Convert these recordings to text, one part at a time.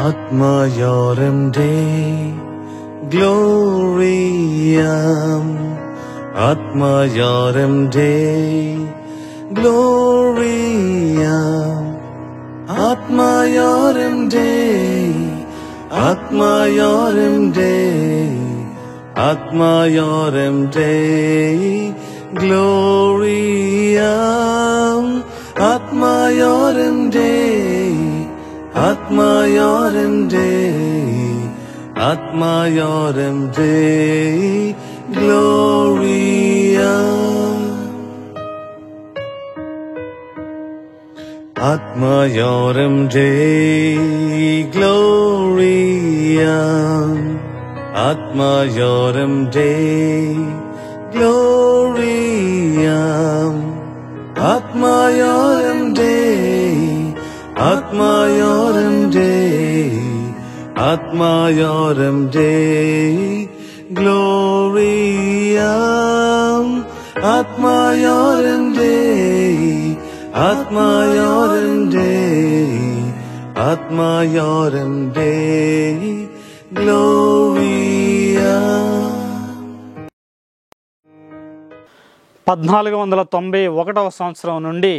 Atmayoremde gloriam, Atmayoremde gloriam, Atmayoremde, Atmayoremde, Atmayoremde gloriam, Atmayoremde, Atmayoremde, Atmayoremde gloriam, Atmayoremde gloriam, Atmayoremde gloriam, Atmayoremde, Atmayoremde, Atmayoremde gloriam, Atmayoremde, Atmayoremde, Atmayoremde gloriam. 1491వ సంవత్సరం నుండి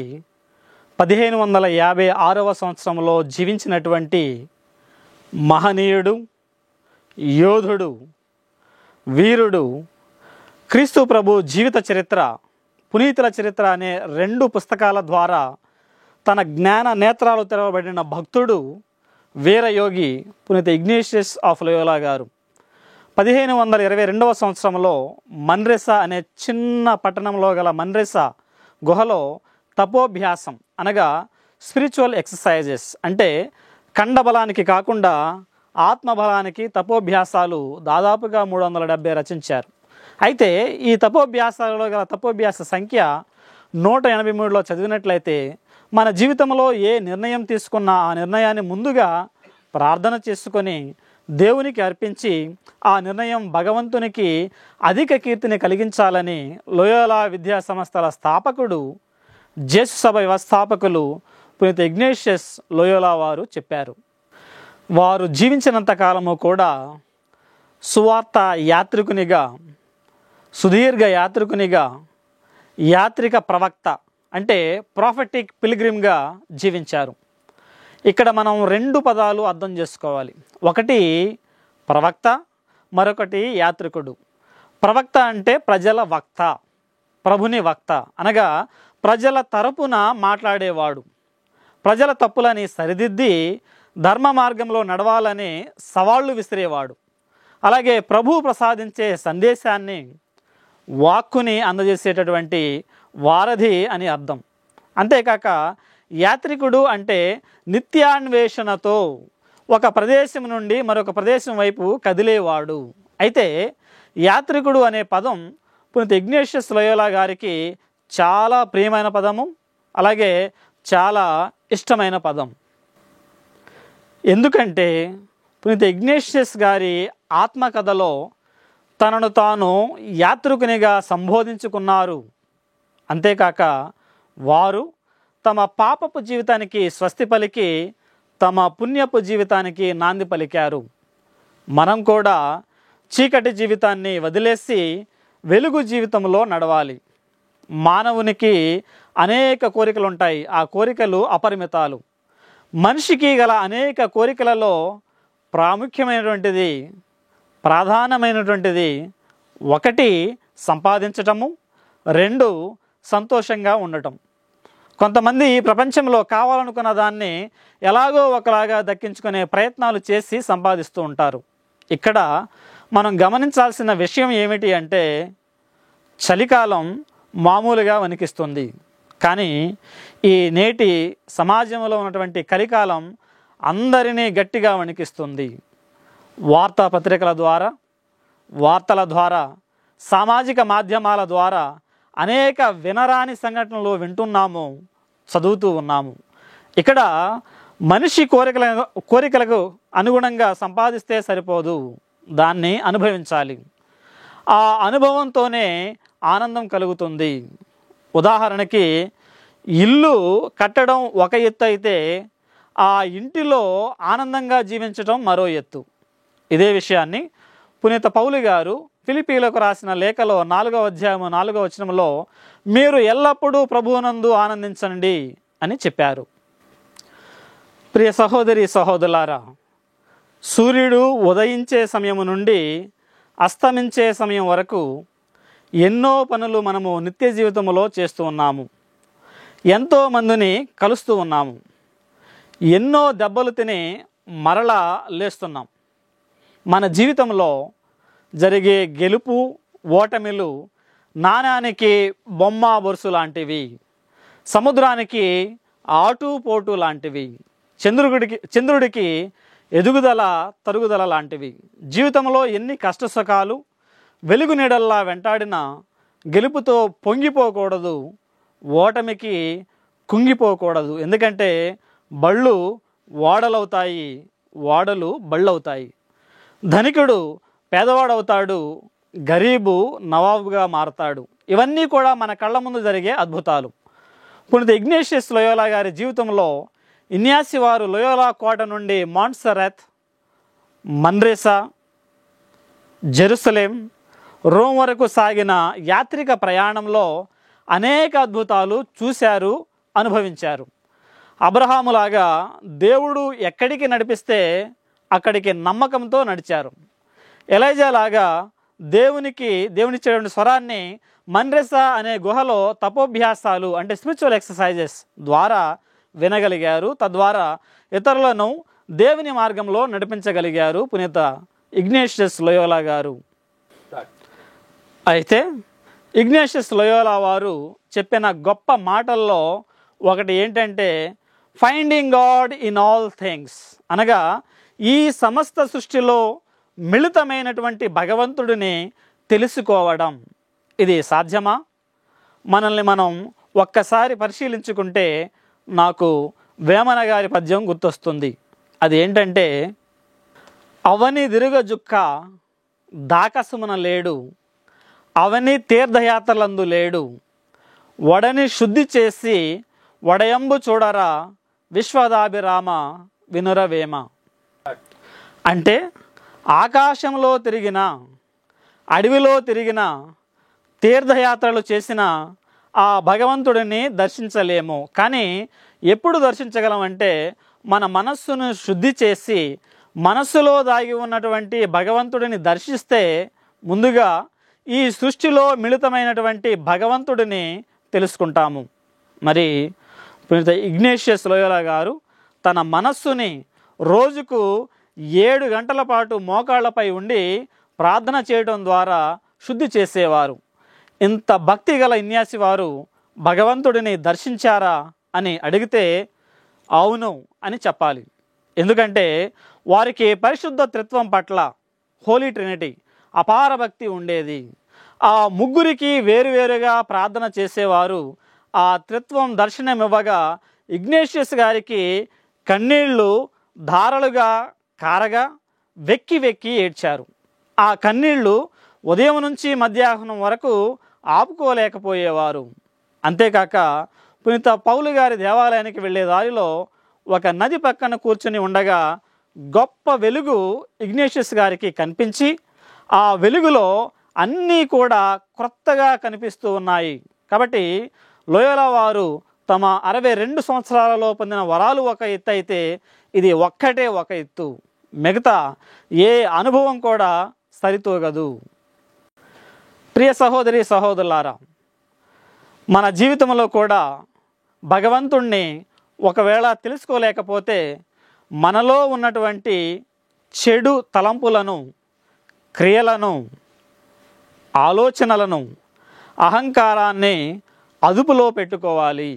1556వ సంవత్సరంలో జీవించినటువంటి మహనీయుడు, యోధుడు, వీరుడు, క్రీస్తు ప్రభు జీవిత చరిత్ర, పునీతుల చరిత్ర అనే 2 పుస్తకాల ద్వారా తన జ్ఞాన నేత్రాలు తెరవబడిన భక్తుడు, వీరయోగి పునీత ఇగ్నేషియస్ ఆఫ్ లోయోలా గారు 1522వ సంవత్సరంలో మన్రెసా అనే చిన్న పట్టణంలో గల మన్రెసా గుహలో తపోభ్యాసం అనగా స్పిరిచువల్ ఎక్సర్సైజెస్ అంటే కండబలానికి కాకుండా ఆత్మబలానికి తపోభ్యాసాలు దాదాపుగా 370 రచించారు. అయితే ఈ తపోభ్యాసాలలో గల తపోభ్యాస సంఖ్య 183లో చదివినట్లయితే మన జీవితంలో ఏ నిర్ణయం తీసుకున్నా ఆ నిర్ణయాన్ని ముందుగా ప్రార్థన చేసుకొని దేవునికి అర్పించి ఆ నిర్ణయం భగవంతునికి అధిక కీర్తిని కలిగించాలని లోయోలా విద్యా సంస్థల స్థాపకుడు, జేసు సభ వ్యవస్థాపకులు పునీత ఇగ్నేషియస్ లోయోలా వారు చెప్పారు. వారు జీవించినంత కాలము కూడా సువార్త యాత్రికునిగా, సుదీర్ఘ యాత్రికునిగా, యాత్రిక ప్రవక్త అంటే ప్రాఫెటిక్ పిల్గ్రిమ్గా జీవించారు. ఇక్కడ మనం 2 పదాలు అర్థం చేసుకోవాలి. ఒకటి ప్రవక్త, మరొకటి యాత్రికుడు. ప్రవక్త అంటే ప్రజల వక్త, ప్రభుని వక్త అనగా ప్రజల తరపున మాట్లాడేవాడు, ప్రజల తప్పులని సరిదిద్ది ధర్మ మార్గంలో నడవాలని సవాళ్లు విసిరేవాడు. అలాగే ప్రభు ప్రసాదించే సందేశాన్ని, వాక్కుని అందజేసేటటువంటి వారధి అని అర్థం. అంతేకాక యాత్రికుడు అంటే నిత్యాన్వేషణతో ఒక ప్రదేశం నుండి మరొక ప్రదేశం వైపు కదిలేవాడు. అయితే యాత్రికుడు అనే పదం పునీత ఇగ్నేషియస్ లోయోలా గారికి చాలా ప్రియమైన పదము, అలాగే చాలా ఇష్టమైన పదం. ఎందుకంటే పునీత ఇగ్నేషియస్ గారి ఆత్మకథలో తనను తాను యాత్రికునిగా సంబోధించుకున్నారు. అంతేకాక వారు తమ పాపపు జీవితానికి స్వస్తి పలికి తమ పుణ్యపు జీవితానికి నాంది పలికారు. మనం కూడా చీకటి జీవితాన్ని వదిలేసి వెలుగు జీవితంలో నడవాలి. మానవునికి అనేక కోరికలు ఉంటాయి, ఆ కోరికలు అపరిమితాలు. మనిషికి గల అనేక కోరికలలో ప్రాముఖ్యమైనటువంటిది, ప్రధానమైనటువంటిది 1 సంపాదించటము, 2 సంతోషంగా ఉండటం. కొంతమంది ప్రపంచంలో కావాలనుకున్న దాన్ని ఎలాగో ఒకలాగా దక్కించుకునే ప్రయత్నాలు చేసి సంపాదిస్తూ ఉంటారు. ఇక్కడ మనం గమనించాల్సిన విషయం ఏమిటి అంటే చలికాలం మామూలుగా వణికిస్తుంది, కానీ ఈ నేటి సమాజంలో ఉన్నటువంటి కలికాలం అందరినీ గట్టిగా వణికిస్తుంది. వార్తాపత్రికల ద్వారా, వార్తల ద్వారా, సామాజిక మాధ్యమాల ద్వారా అనేక వినరాని సంఘటనలు వింటున్నాము, చదువుతూ ఉన్నాము. ఇక్కడ మనిషి కోరికలకు అనుగుణంగా సంపాదిస్తే సరిపోదు, దాన్ని అనుభవించాలి. ఆ అనుభవంతోనే ఆనందం కలుగుతుంది. ఉదాహరణకి ఇల్లు కట్టడం ఒక ఎత్తు అయితే ఆ ఇంటిలో ఆనందంగా జీవించటం మరో ఎత్తు. ఇదే విషయాన్ని పునీత పౌలు గారు ఫిలిప్పీలకు రాసిన లేఖలో 4వ అధ్యాయం 4వ వచనంలో మీరు ఎల్లప్పుడూ ప్రభువునందు ఆనందించండి అని చెప్పారు. ప్రియ సహోదరి సహోదరులారా, సూర్యుడు ఉదయించే సమయం నుండి అస్తమించే సమయం వరకు ఎన్నో పనులు మనము నిత్య జీవితంలో చేస్తూ ఉన్నాము. ఎంతోమందిని కలుస్తూ ఉన్నాము. ఎన్నో దెబ్బలు తిని మరలా లేస్తున్నాం. మన జీవితంలో జరిగే గెలుపు ఓటమిలు నాణానికి బొమ్మ బొరుసు లాంటివి, సముద్రానికి ఆటుపోటు లాంటివి, చంద్రుడికి ఎదుగుదల తరుగుదల లాంటివి. జీవితంలో ఎన్ని కష్టసుఖాలు వెలుగు నీడల్లా వెంటాడినా గెలుపుతో పొంగిపోకూడదు, ఓటమికి కుంగిపోకూడదు. ఎందుకంటే బళ్ళు ఓడలవుతాయి, ఓడలు బళ్ళవుతాయి. ధనికుడు పేదవాడవుతాడు, గరీబు నవాబుగా మారతాడు. ఇవన్నీ కూడా మన కళ్ళ ముందు జరిగే అద్భుతాలు. పునీత ఇగ్నేషియస్ లోయోలా గారి జీవితంలో ఇన్యాసి వారు లోయోలా కోట నుండి మాంట్సరత్, మన్రేసా, జెరూసలేం, రోమ్ వరకు సాగిన యాత్రిక ప్రయాణంలో అనేక అద్భుతాలు చూశారు, అనుభవించారు. అబ్రహాములాగా దేవుడు ఎక్కడికి నడిపిస్తే అక్కడికి నమ్మకంతో నడిచారు. ఎలైజాలాగా దేవునిచ్చేటువంటి స్వరాన్ని మన్రెసా అనే గుహలో తపోభ్యాసాలు అంటే స్పిరిచువల్ ఎక్సర్సైజెస్ ద్వారా వినగలిగారు. తద్వారా ఇతరులను దేవుని మార్గంలో నడిపించగలిగారు పునీత ఇగ్నేషియస్ లోయోలా గారు. అయితే ఇగ్నేషియస్ లోయోలా వారు చెప్పిన గొప్ప మాటల్లో ఒకటి ఏంటంటే finding God in all things, అనగా ఈ సమస్త సృష్టిలో మిళితమైనటువంటి భగవంతుడిని తెలుసుకోవడం. ఇది సాధ్యమా? మనల్ని మనం ఒక్కసారి పరిశీలించుకుంటే నాకు వేమన గారి పద్యం గుర్తొస్తుంది. అది ఏంటంటే అవని దిరుగజుక్క దాకసుమన లేడు, అవని తీర్థయాత్రలందు లేడు, వడని శుద్ధి చేసి వడయంబు చూడరా విశ్వదాభిరామ వినురవేమ. అంటే ఆకాశంలో తిరిగిన, అడవిలో తిరిగిన, తీర్థయాత్రలు చేసిన ఆ భగవంతుడిని దర్శించలేము. కానీ ఎప్పుడు దర్శించగలం అంటే మన మనస్సును శుద్ధి చేసి మనస్సులో దాగి ఉన్నటువంటి భగవంతుడిని దర్శిస్తే ముందుగా ఈ సృష్టిలో మిళితమైనటువంటి భగవంతుడిని తెలుసుకుంటాము. మరి పునీత ఇగ్నేషియస్ లోయోలా గారు తన మనస్సుని రోజుకు 7 గంటల పాటు మోకాళ్లపై ఉండి ప్రార్థన చేయడం ద్వారా శుద్ధి చేసేవారు. ఇంత భక్తి గల ఇన్యాసి వారు భగవంతుడిని దర్శించారా అని అడిగితే అవును అని చెప్పాలి. ఎందుకంటే వారికి పరిశుద్ధ త్రిత్వం పట్ల, హోలీ ట్రినిటీ, అపార భక్తి ఉండేది. ఆ ముగ్గురికి వేరువేరుగా ప్రార్థన చేసేవారు. ఆ త్రిత్వం దర్శనమివ్వగా ఇగ్నేషియస్ గారికి కన్నీళ్లు ధారలుగా కారగా వెక్కి వెక్కి ఏడ్చారు. ఆ కన్నీళ్లు ఉదయం నుంచి మధ్యాహ్నం వరకు ఆపుకోలేకపోయేవారు. అంతేకాక పునీత పౌలు గారి దేవాలయానికి వెళ్ళే దారిలో ఒక నది పక్కన కూర్చుని ఉండగా గొప్ప వెలుగు ఇగ్నేషియస్ గారికి కనిపించి ఆ వెలుగులో అన్నీ కూడా క్రొత్తగా కనిపిస్తూ ఉన్నాయి. కాబట్టి లోయోలా వారు తమ 62 సంవత్సరాలలో పొందిన వరాలు ఒక ఎత్తు అయితే ఇది ఒక్కటే ఒక ఎత్తు. మిగతా ఏ అనుభవం కూడా సరితూగదు. ప్రియ సహోదరి సహోదరులారా, మన జీవితంలో కూడా భగవంతుణ్ణి ఒకవేళ తెలుసుకోలేకపోతే మనలో ఉన్నటువంటి చెడు తలంపులను, క్రియలను, ఆలోచనలను, అహంకారాన్ని అదుపులో పెట్టుకోవాలి.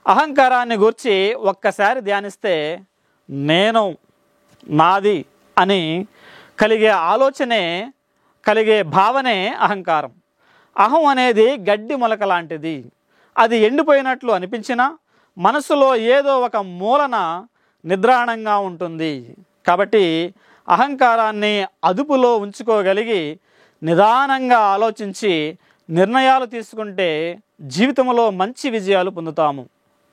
అహంకారాన్ని గురించి ఒక్కసారి ధ్యానిస్తే నేను, నాది అని కలిగే ఆలోచనే, కలిగే భావనే అహంకారం. అహం అనేది గడ్డి మొలక లాంటిది. అది ఎండిపోయినట్లు అనిపించినా మనసులో ఏదో ఒక మూలన నిద్రాణంగా ఉంటుంది. కాబట్టి అహంకారాన్ని అదుపులో ఉంచుకోగలిగి నిదానంగా ఆలోచించి నిర్ణయాలు తీసుకుంటే జీవితంలో మంచి విజయాలు పొందుతాము.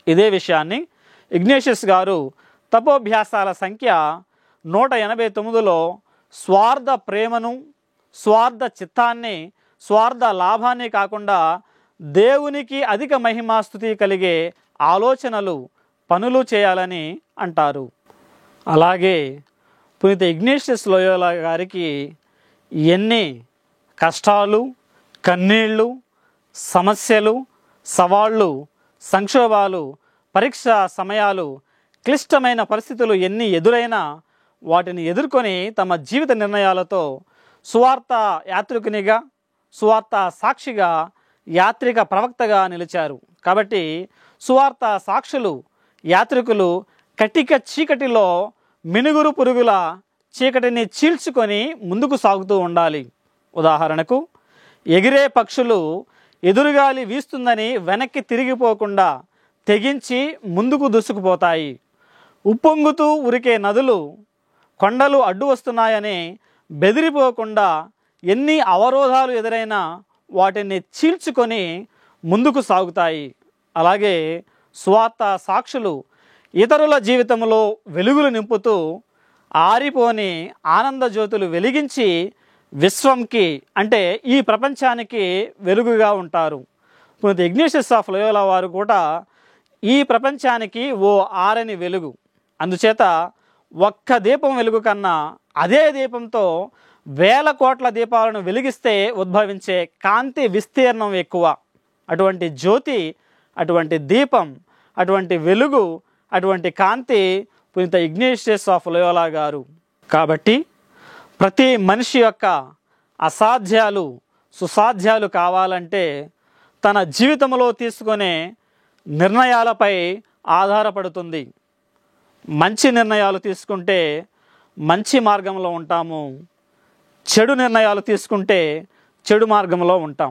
ఇదే విషయాన్ని ఇగ్నేషియస్ గారు తపోభ్యాసాల సంఖ్య 189లో స్వార్థ ప్రేమను, స్వార్థ చిత్తాన్ని, స్వార్థ లాభాన్ని కాకుండా దేవునికి అధిక మహిమాస్తుతి కలిగే ఆలోచనలు, పనులు చేయాలని అంటారు. అలాగే పునీత ఇగ్నేషియస్ లోయోలా గారికి ఎన్ని కష్టాలు, కన్నీళ్ళు, సమస్యలు, సవాళ్ళు, సంక్షోభాలు, పరీక్షా సమయాలు, క్లిష్టమైన పరిస్థితులు ఎన్ని ఎదురైనా వాటిని ఎదుర్కొని తమ జీవిత నిర్ణయాలతో సువార్త యాత్రికునిగా, సువార్త సాక్షిగా, యాత్రిక ప్రవక్తగా నిలిచారు. కాబట్టి సువార్త సాక్షులు, యాత్రికులు కటిక చీకటిలో మినుగురు పురుగుల చీకటిని చీల్చుకొని ముందుకు సాగుతూ ఉండాలి. ఉదాహరణకు, ఎగిరే పక్షులు ఎదురుగాలి వీస్తుందని వెనక్కి తిరిగిపోకుండా తెగించి ముందుకు దూసుకుపోతాయి. ఉప్పొంగుతూ ఉరికే నదులు కొండలు అడ్డు వస్తున్నాయని బెదిరిపోకుండా ఎన్ని అవరోధాలు ఎదురైనా వాటిని చీల్చుకొని ముందుకు సాగుతాయి. అలాగే సువార్త సాక్షులు ఇతరుల జీవితంలో వెలుగులు నింపుతూ ఆరిపోని ఆనంద జ్యోతులు వెలిగించి విశ్వంకి, అంటే ఈ ప్రపంచానికి వెలుగుగా ఉంటారు. పునీత ఇగ్నేషియస్ ఆఫ్ లోయోలా వారు కూడా ఈ ప్రపంచానికి ఓ ఆరని వెలుగు. అందుచేత ఒక్క దీపం వెలుగు కన్నా అదే దీపంతో వేల కోట్ల దీపాలను వెలిగిస్తే ఉద్భవించే కాంతి విస్తీర్ణం ఎక్కువ. అటువంటి జ్యోతి, అటువంటి దీపం, అటువంటి వెలుగు, అటువంటి కాంతి పునీత ఇగ్నేషియస్ ఆఫ్ లోయోలా గారు. కాబట్టి ప్రతి మనిషి యొక్క అసాధ్యాలు సుసాధ్యాలు కావాలంటే తన జీవితంలో తీసుకునే నిర్ణయాలపై ఆధారపడుతుంది. మంచి నిర్ణయాలు తీసుకుంటే మంచి మార్గంలో ఉంటాము, చెడు నిర్ణయాలు తీసుకుంటే చెడు మార్గంలో ఉంటాం.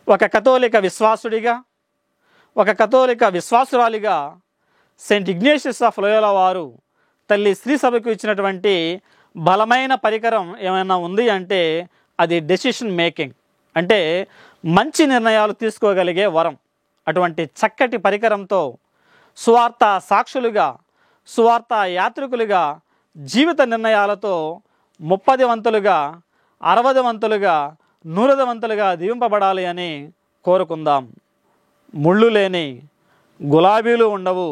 ఒక కథోలిక విశ్వాసుడిగా, ఒక కథోలిక విశ్వాసురాలిగా సెయింట్ ఇగ్నేషియస్ ఆఫ్ లోయోలా వారు తల్లి శ్రీ సభకు ఇచ్చినటువంటి బలమైన పరికరం ఏమైనా ఉంది అంటే అది డెసిషన్ మేకింగ్, అంటే మంచి నిర్ణయాలు తీసుకోగలిగే వరం. అటువంటి చక్కటి పరికరంతో సువార్త సాక్షులుగా, సువార్త యాత్రికులుగా జీవిత నిర్ణయాలతో 30 వంతులుగా, 60 వంతులుగా, 100 వంతులుగా దీవింపబడాలి అని కోరుకుందాం. ముళ్ళు లేని గులాబీలు ఉండవు,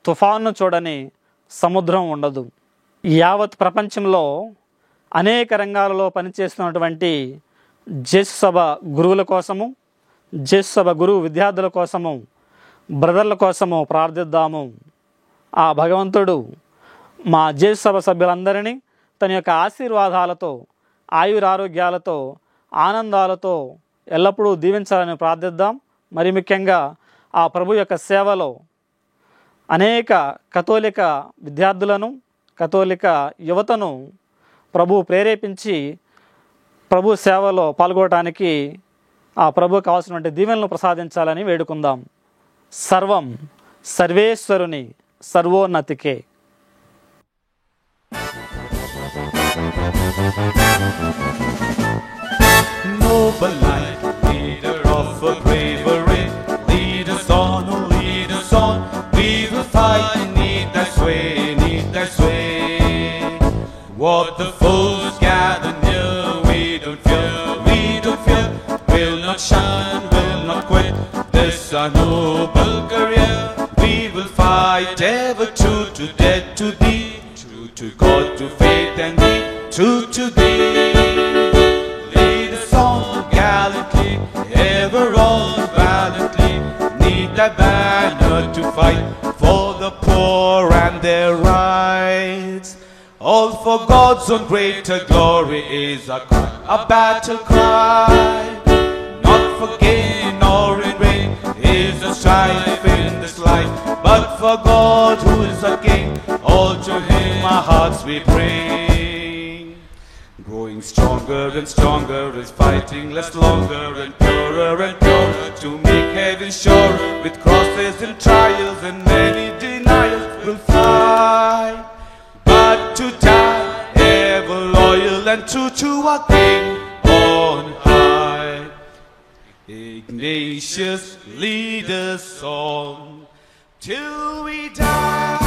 తుఫాను చూడని సముద్రం ఉండదు. యావత్ ప్రపంచంలో అనేక రంగాలలో పనిచేస్తున్నటువంటి జేసు సభ గురువుల కోసము, జేసు సభ గురువు విద్యార్థుల కోసము, బ్రదర్ల కోసము ప్రార్థిద్దాము. ఆ భగవంతుడు మా జేసు సభ సభ్యులందరినీ తన యొక్క ఆశీర్వాదాలతో, ఆయురారోగ్యాలతో, ఆనందాలతో ఎల్లప్పుడూ దీవించాలని ప్రార్థిద్దాం. మరి ముఖ్యంగా ఆ ప్రభు యొక్క సేవలో అనేక కథోలిక విద్యార్థులను, కథోలిక యువతను ప్రభు ప్రేరేపించి ప్రభు సేవలో పాల్గొనడానికి ఆ ప్రభు కావాల్సినటువంటి దీవెనలను ప్రసాదించాలని వేడుకుందాం. సర్వం సర్వేశ్వరుని సర్వోన్నతికే. Noble light, leader of a bravery, lead us on, oh lead us on. We will fight, need thy sway, need thy sway. What the foes gather near, we don't fear, we don't fear. Will not shine, will not quit, this our noble career. We will fight, ever true to death, to thee, true to God, to faith and thee, true to thee. Lead us on gallantly, ever on valiantly. Need thy banner to fight for the poor and their rights. All for God's own greater glory is our cry, our battle cry. Not for gain nor in vain is the strife in this life, but for God who is our King, all to Him our hearts we bring. Growing stronger and stronger is fighting less longer and purer to make heaven sure. With crosses and trials and many denials we'll fly, but to die ever loyal and true to our King on high. Ignatius, lead us on till we die.